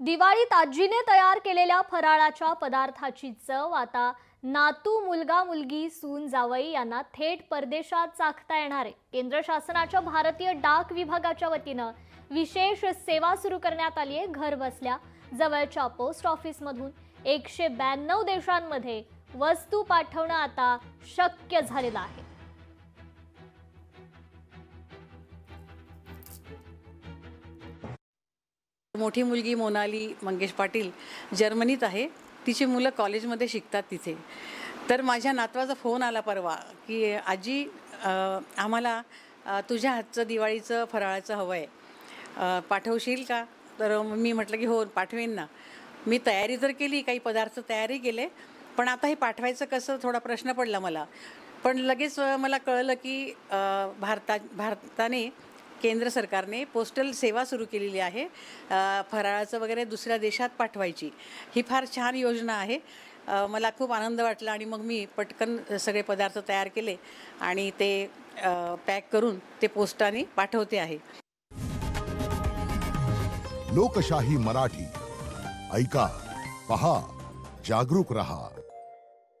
दिवाळीत आजीने तयार केलेल्या फराळाच्या पदार्थाची चव आता नातू, मुलगा, मुलगी, सून, जावई यांना थेट परदेशात चाखता येणार आहे। केंद्र शासनाच्या भारतीय डाक विभागाच्या वतीने विशेष सेवा सुरू करण्यात आली आहे। घर बसल्या जवळच्या पोस्ट ऑफिस मधून 192 देशांमध्ये वस्तू पाठवणं आता शक्य झालेलं आहे। मोठी मुलगी मोनाली मंगेश पाटील जर्मनीत आहे। तिची मुलं कॉलेजमध्ये शिकतात तिथे। तर माझ्या नातवाचा फोन आला परवा की आजी आम्हाला तुझ्या हातचं दिवाळीचं फराळाचं हवं आहे, पाठवशील का? तर मी म्हटलं की हो पाठवेन ना। मी तयारी तर केली, काही पदार्थ तयारी केले, पण आता हे पाठवायचं कसं थोडा प्रश्न पडला मला। पण लगेच मला कळलं की भारताने केंद्र सरकारने पोस्टल सेवा सुरू केलेली आहे, फराळाचं वगैरे दुसऱ्या देशात पाठवायची। ही फार छान योजना आहे। मला खूप आनंद वाटला आणि मग मी पटकन सगळे पदार्थ तयार केले आणि ते पॅक करून ते पोस्टाने पाठवते आहे। लोकशाही मराठी ऐका, पहा, जागरूक रहा।